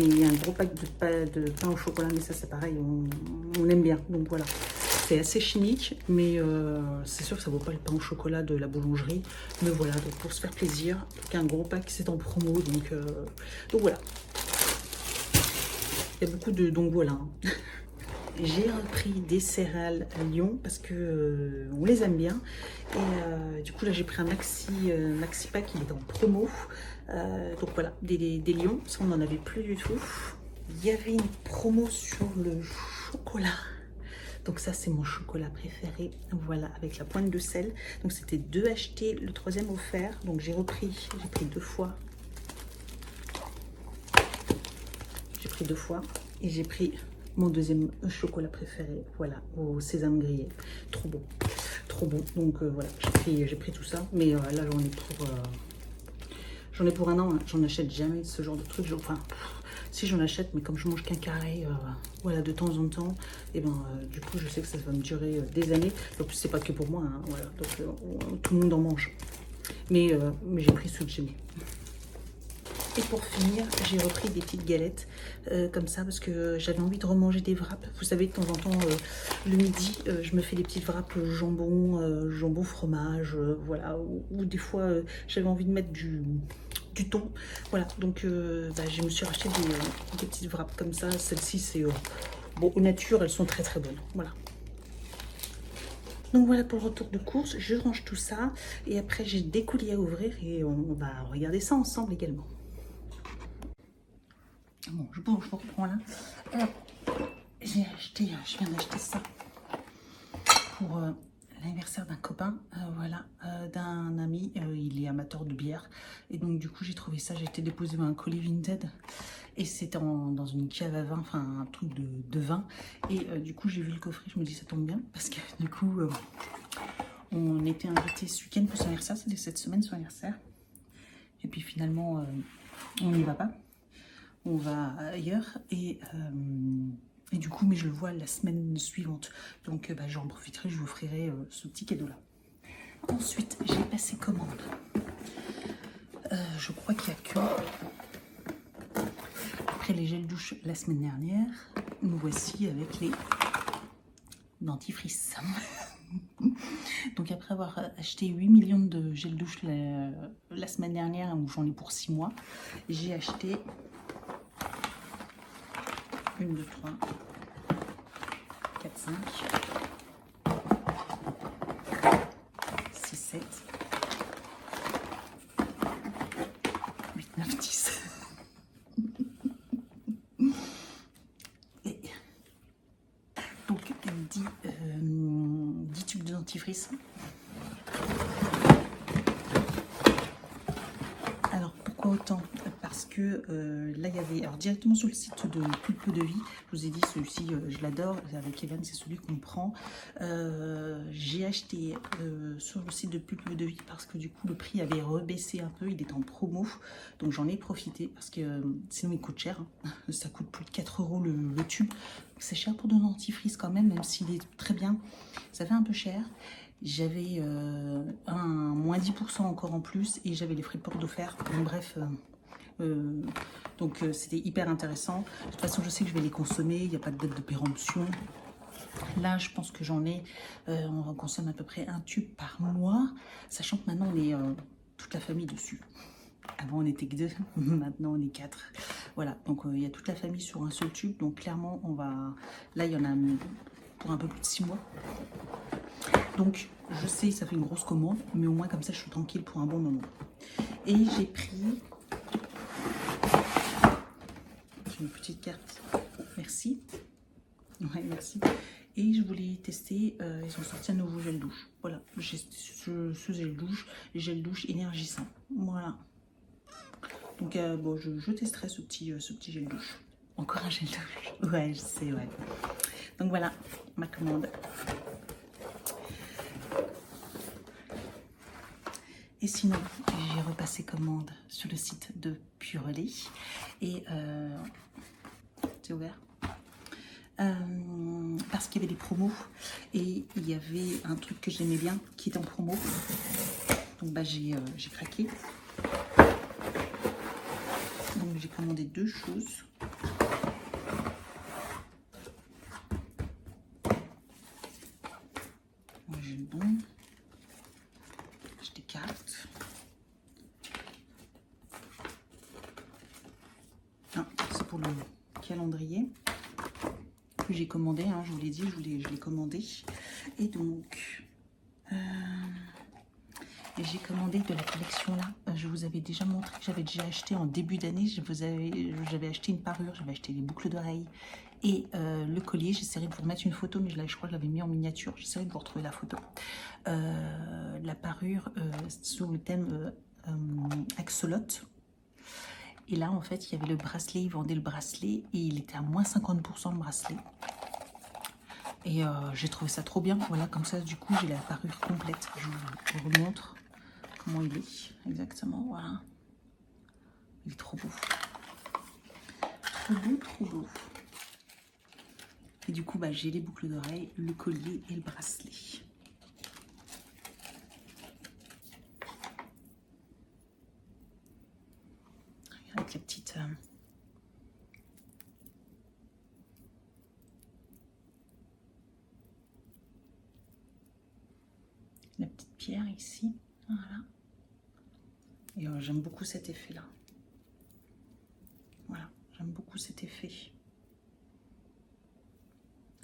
Un gros pack de pain au chocolat, mais ça c'est pareil, on aime bien, donc voilà. C'est assez chimique, mais c'est sûr que ça vaut pas le pain au chocolat de la boulangerie. Mais voilà, donc pour se faire plaisir, un gros pack, c'est en promo, donc voilà. Il y a beaucoup de... donc voilà. J'ai repris des céréales à Lyon parce que on les aime bien. Et du coup là j'ai pris un maxi pack, il est en promo. Donc voilà, des Lions, ça on n'en avait plus du tout. Il y avait une promo sur le chocolat. Donc ça c'est mon chocolat préféré, voilà, avec la pointe de sel. Donc c'était 2 achetés, le 3e offert. Donc j'ai pris 2 fois. J'ai pris 2 fois et j'ai pris mon 2e chocolat préféré, voilà, au sésame grillé. Trop bon, trop bon. Donc voilà, j'ai pris tout ça, mais là j'en ai pour 1 an, hein. J'en achète jamais ce genre de truc. Enfin, Si j'en achète, mais comme je mange qu'un carré, voilà, de temps en temps, et ben du coup je sais que ça va me durer des années. En plus c'est pas que pour moi, hein, voilà, donc tout le monde en mange. Mais j'ai pris ceux que j'aimais. Et pour finir, j'ai repris des petites galettes comme ça parce que j'avais envie de remanger des wraps. Vous savez, de temps en temps, le midi, je me fais des petites wraps jambon, jambon fromage, voilà. Ou des fois, j'avais envie de mettre du thon. Voilà, donc je me suis racheté des petites wraps comme ça. Celles-ci, c'est bon, au nature, elles sont très très bonnes. Voilà. Donc voilà pour le retour de course. Je range tout ça et après, j'ai des colis à ouvrir et on va regarder ça ensemble également. Bon, je reprends là. Je viens d'acheter ça pour l'anniversaire d'un copain, voilà, d'un ami. Il est amateur de bière. Et donc, du coup, j'ai trouvé ça. J'ai été déposer un colis Vinted. Et c'était dans une cave à vin, enfin, un truc de vin. Et du coup, j'ai vu le coffret. Je me dis, ça tombe bien. Parce que du coup, on était invités ce week-end pour son anniversaire. C'était cette semaine, son anniversaire. Et puis finalement, on n'y va pas. On va ailleurs et du coup, mais je le vois la semaine suivante. Donc, j'en profiterai, je vous offrirai ce petit cadeau-là. Ensuite, j'ai passé commande. Je crois qu'il n'y a que... Après les gels douche la semaine dernière, nous voici avec les dentifrices. Donc après avoir acheté 8 millions de gels douche la semaine dernière, où j'en ai pour 6 mois, j'ai acheté... 1, 2, 3, 4, 5, 6, 7, 8, 9, 10. Et donc 10 tubes de dentifrice. Alors pourquoi autant? Parce que là il y avait, alors directement sur le site de Pulpe de Vie, je vous ai dit celui-ci je l'adore, avec Evan c'est celui qu'on prend. J'ai acheté sur le site de Pulpe de Vie parce que du coup le prix avait rebaissé un peu, il est en promo, donc j'en ai profité parce que sinon il coûte cher, hein. Ça coûte plus de 4 € le tube, c'est cher pour de dentifrice quand même s'il est très bien, ça fait un peu cher. J'avais un moins 10% encore en plus et j'avais les frais de port offerts. Donc, bref, donc c'était hyper intéressant. De toute façon, je sais que je vais les consommer. Il n'y a pas de date de péremption. Là, je pense que j'en ai. On consomme à peu près un tube par mois, sachant que maintenant on est toute la famille dessus. Avant on n'était que 2, maintenant on est 4. Voilà, donc il y a toute la famille sur un seul tube. Donc clairement, on va. Là, il y en a pour un peu plus de 6 mois. Donc, je sais, ça fait une grosse commande, mais au moins comme ça, je suis tranquille pour un bon moment. Et j'ai pris une petite carte. Merci. Ouais, merci. Et je voulais tester, ils ont sorti un nouveau gel douche. Voilà, j'ai ce gel douche énergisant. Voilà. Donc, bon, je testerai ce petit gel douche. Encore un gel douche. Ouais, je sais, ouais. Donc voilà, ma commande. Et sinon, j'ai repassé commande sur le site de Purelay. Et c'est ouvert. Parce qu'il y avait des promos. Et il y avait un truc que j'aimais bien qui est en promo. Donc j'ai craqué. Donc j'ai commandé 2 choses. J'ai le bon. Des cartes. Ah, c'est pour le calendrier que j'ai commandé, hein, je vous l'ai dit, je l'ai commandé. Et donc, j'ai commandé de la collection là. Je vous avais déjà montré que j'avais déjà acheté en début d'année. J'avais acheté une parure, j'avais acheté les boucles d'oreilles et le collier. J'essaierai de vous remettre une photo, mais je crois que je l'avais mis en miniature. J'essaierai de vous retrouver la photo. La parure sur le thème axolote. Et là, en fait, il y avait le bracelet. Ils vendaient le bracelet et il était à moins 50% le bracelet. Et j'ai trouvé ça trop bien. Voilà, comme ça, du coup, j'ai la parure complète. Je vous remontre comment il est exactement. Voilà. Il est trop beau. trop beau, trop beau. Et du coup, bah, j'ai les boucles d'oreilles, le collier et le bracelet. Avec la petite... la petite pierre ici. Voilà. Et j'aime beaucoup cet effet-là. Voilà, j'aime beaucoup cet effet.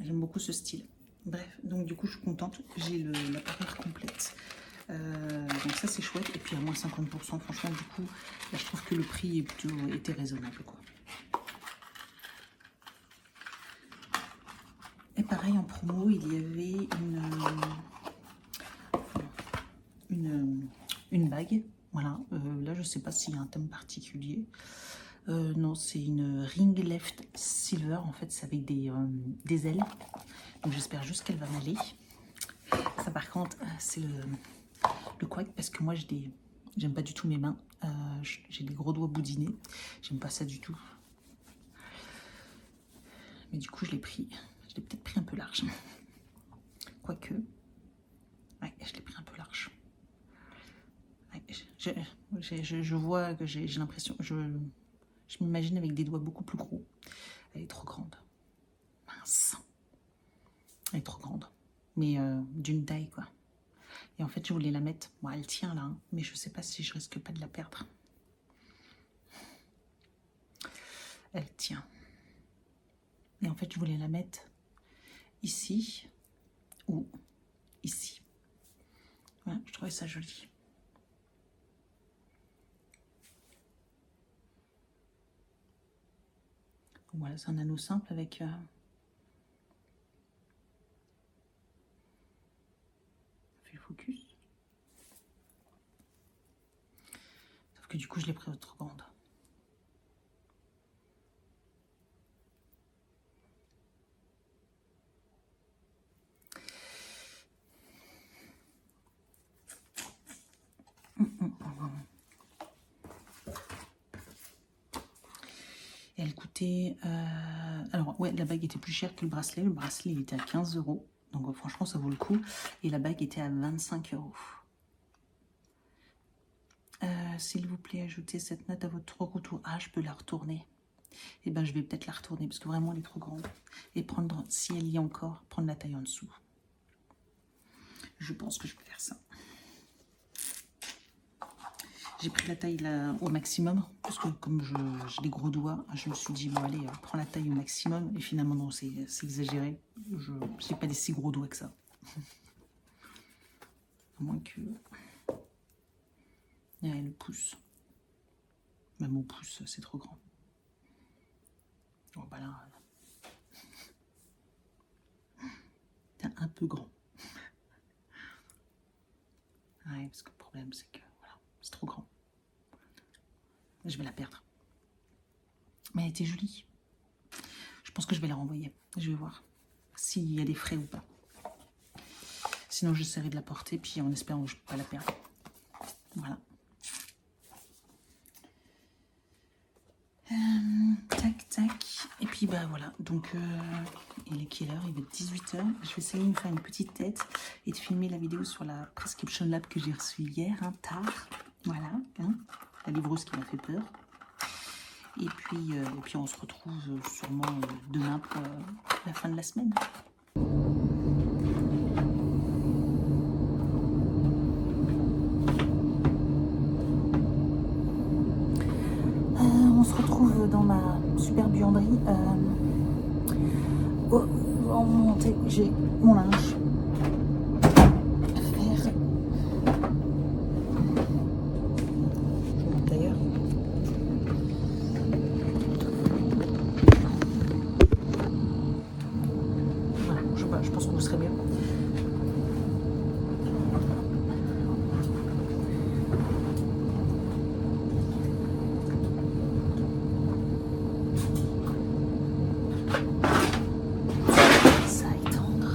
J'aime beaucoup ce style. Bref, donc du coup, je suis contente. J'ai la parure complète. Donc ça, c'est chouette. Et puis à moins 50%, franchement, du coup, là, je trouve que le prix est plutôt était raisonnable, quoi. Et pareil, en promo, il y avait une bague. Voilà, là, je sais pas s'il y a un thème particulier. Non, c'est une ring left silver. En fait, c'est avec des ailes. Donc, j'espère juste qu'elle va m'aller. Ça, par contre, c'est le couac parce que moi, j'aime pas du tout mes mains. J'ai des gros doigts boudinés. J'aime pas ça du tout. Mais du coup, je l'ai pris. Je l'ai peut-être pris un peu large. Quoique. Ouais, je l'ai pris un peu large. Ouais, je vois que j'ai l'impression... Je m'imagine avec des doigts beaucoup plus gros. Elle est trop grande. Mince. Elle est trop grande. Mais d'une taille, quoi. Et en fait, je voulais la mettre... Bon, elle tient là, hein, mais je sais pas si je risque pas de la perdre. Elle tient. Et en fait, je voulais la mettre ici ou ici. Voilà, je trouvais ça joli. Voilà, c'est un anneau simple avec... fait le focus. Sauf que du coup, je l'ai pris trop grande. Elle coûtait... alors, ouais, la bague était plus chère que le bracelet. Le bracelet, il était à 15 €. Donc, franchement, ça vaut le coup. Et la bague était à 25 €. S'il vous plaît, ajoutez cette note à votre retour. Ah, je peux la retourner. Eh ben, je vais peut-être la retourner parce que vraiment, elle est trop grande. Et prendre, si elle y est encore, prendre la taille en dessous. Je pense que je vais faire ça. J'ai pris la taille là, au maximum, parce que comme j'ai des gros doigts, je me suis dit, bon allez, prends la taille au maximum. Et finalement, non, c'est exagéré. Je n'ai pas des si gros doigts que ça. À moins que... Ouais, le pouce. Même mon pouce, c'est trop grand. Bon, bah là... C'est un peu grand. Ouais, parce que le problème, c'est que... C'est trop grand. Je vais la perdre. Mais elle était jolie. Je pense que je vais la renvoyer. Je vais voir s'il y a des frais ou pas. Sinon, j'essaierai de la porter, puis en espérant que je ne peux pas la perdre. Voilà. Tac, tac. Et puis, bah voilà. Donc, il est quelle heure? Il va être 18 h. Je vais essayer de faire une petite tête et de filmer la vidéo sur la Prescription Lab que j'ai reçue hier, hein, tard. Voilà, hein, la livreuse qui m'a fait peur. Et puis on se retrouve sûrement demain pour la fin de la semaine. On se retrouve dans ma super buanderie. J'ai mon linge. Je pense que vous serez bien. Ça à étendre.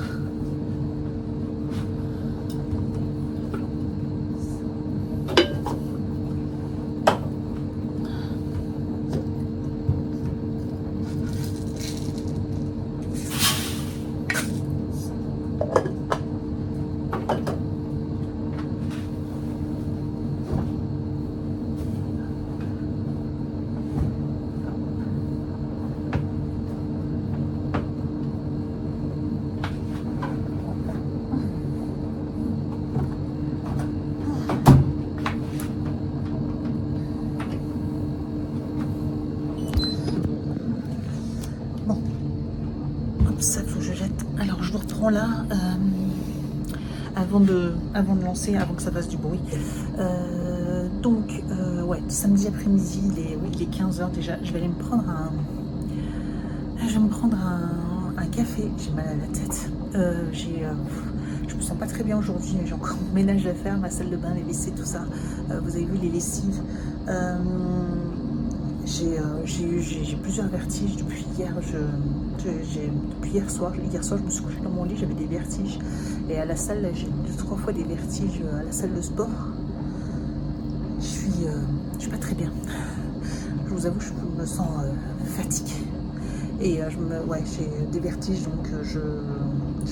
prends là avant de lancer, avant que ça fasse du bruit. Ouais, samedi après-midi, il est 15 h déjà. Je vais aller me prendre un café. J'ai mal à la tête. Je me sens pas très bien aujourd'hui. J'ai encore mon ménage à faire, ma salle de bain, les WC, tout ça. Vous avez vu les lessives. J'ai plusieurs vertiges depuis hier. Depuis hier soir, je me suis couchée dans mon lit, j'avais des vertiges. Et à la salle, j'ai 2-3 fois des vertiges à la salle de sport. Je suis pas très bien. Je vous avoue, je me sens fatiguée. Et j'ai des vertiges, donc je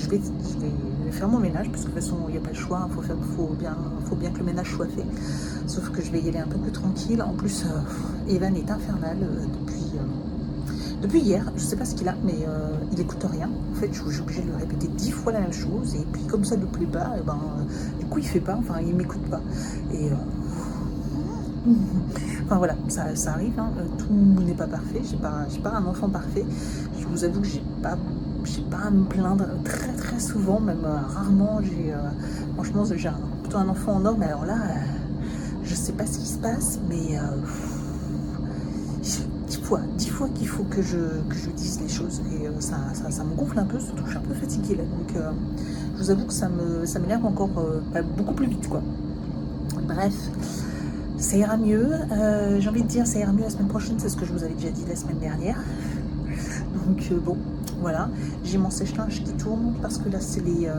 vais faire mon ménage, parce que de toute façon, il n'y a pas le choix. Faut bien que le ménage soit fait. Sauf que je vais y aller un peu plus tranquille. En plus, Evan est infernal depuis hier. Je sais pas ce qu'il a, mais il écoute rien. En fait, je suis obligée de lui répéter 10 fois la même chose. Et puis, comme ça ne lui plaît pas, du coup, il fait pas. Enfin, il m'écoute pas. Et enfin voilà, ça arrive. Hein. Tout n'est pas parfait. J'ai pas un enfant parfait. Je vous avoue que j'ai pas à me plaindre très très souvent, même rarement. Franchement, j'ai plutôt un enfant en or, mais alors là, je sais pas ce qui se passe, mais 10 fois qu'il faut que je dise les choses, et ça me gonfle un peu, surtout que je suis un peu fatiguée là, donc je vous avoue que ça m'énerve encore beaucoup plus vite, quoi. Bref, ça ira mieux. J'ai envie de dire ça ira mieux la semaine prochaine, c'est ce que je vous avais déjà dit la semaine dernière. Donc bon, voilà, j'ai mon sèche-linge qui tourne, parce que là c'est les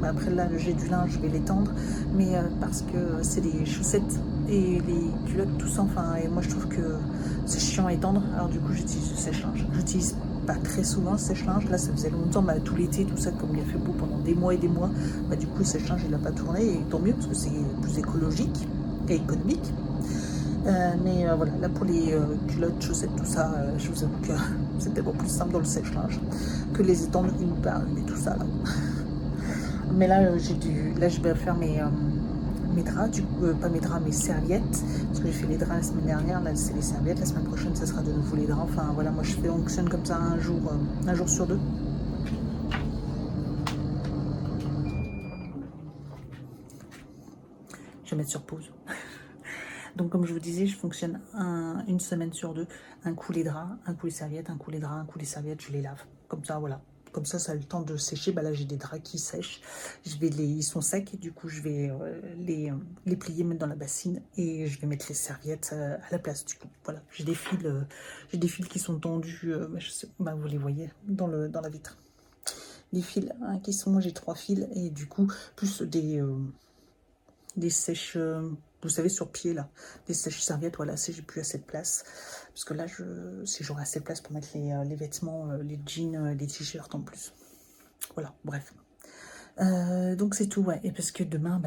après là j'ai du linge, je vais l'étendre, mais parce que c'est les chaussettes et les culottes, tout ça, enfin, et moi je trouve que c'est chiant à étendre, alors du coup j'utilise le sèche-linge. J'utilise pas très souvent le sèche-linge, là ça faisait longtemps, tout l'été, tout ça, comme il a fait beau pendant des mois et des mois, du coup le sèche-linge il n'a pas tourné, et tant mieux, parce que c'est plus écologique et économique. Mais voilà, là pour les culottes, chaussettes, tout ça, je vous avoue que c'était beaucoup plus simple dans le sèche-linge que les étendre une par une et tout ça là. Mais là, je vais faire mes draps, pas mes draps, mes serviettes, parce que j'ai fait les draps la semaine dernière, là c'est les serviettes, la semaine prochaine ça sera de nouveau les draps. Enfin voilà, moi je fonctionne comme ça un jour sur deux. Je vais mettre sur pause. Donc comme je vous disais, je fonctionne une semaine sur deux. Un coup les draps, un coup les serviettes, un coup les draps, un coup les serviettes, je les lave. Comme ça, voilà. Comme ça a le temps de sécher. Là, j'ai des draps qui sèchent. Ils sont secs, et du coup, je vais les plier, mettre dans la bassine, et je vais mettre les serviettes à la place. Du coup, voilà. J'ai des fils qui sont tendus. Vous les voyez dans la vitre. Des fils j'ai 3 fils, et du coup, plus des sèches, vous savez, sur pied là, des sèches serviettes. Voilà, j'ai plus assez de place, parce que là si j'aurais assez de place pour mettre les vêtements, les jeans, les t-shirts en plus. Voilà, bref, donc c'est tout. Ouais, et parce que demain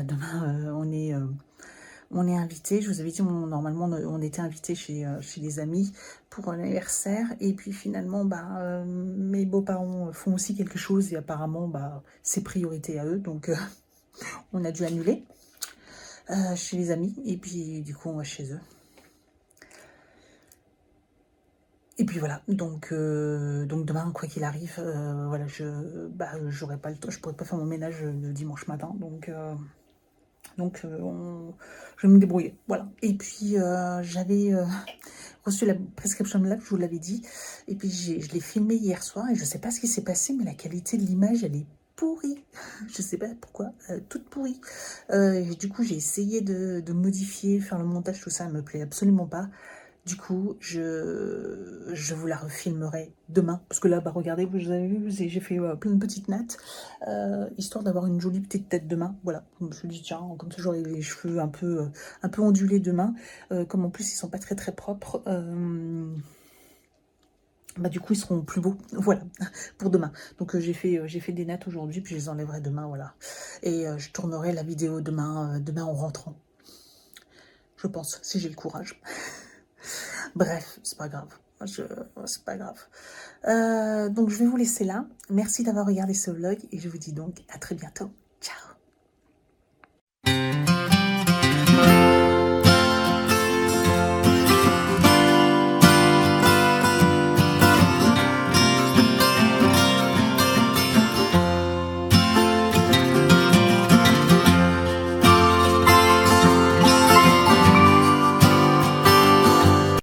on est invité. Je vous avais dit, normalement on était invité chez des amis pour un anniversaire, et puis finalement mes beaux-parents font aussi quelque chose, et apparemment c'est priorité à eux, donc on a dû annuler chez les amis, et puis du coup on va chez eux. Et puis voilà, donc demain, quoi qu'il arrive, voilà, j'aurai pas le temps, je pourrais pas faire mon ménage le dimanche matin, donc je vais me débrouiller, voilà. Et puis j'avais reçu la prescription lab, je vous l'avais dit, et puis je l'ai filmé hier soir, et je sais pas ce qui s'est passé, mais la qualité de l'image, elle est pourrie, je sais pas pourquoi, toute pourrie. Du coup, j'ai essayé de modifier, faire le montage, tout ça, elle me plaît absolument pas. Du coup, je vous la refilmerai demain, parce que là, regardez, vous avez vu, j'ai fait plein de petites nattes, histoire d'avoir une jolie petite tête demain. Voilà, je me suis dit, tiens, comme ça, j'aurai les cheveux un peu ondulés demain, comme en plus ils sont pas très très propres. Du coup ils seront plus beaux, voilà, pour demain. Donc j'ai fait des nattes aujourd'hui, puis je les enlèverai demain, voilà. Et je tournerai la vidéo demain en rentrant, je pense, si j'ai le courage. Bref, c'est pas grave, c'est pas grave. Donc je vais vous laisser là. Merci d'avoir regardé ce vlog, et je vous dis donc à très bientôt. Ciao.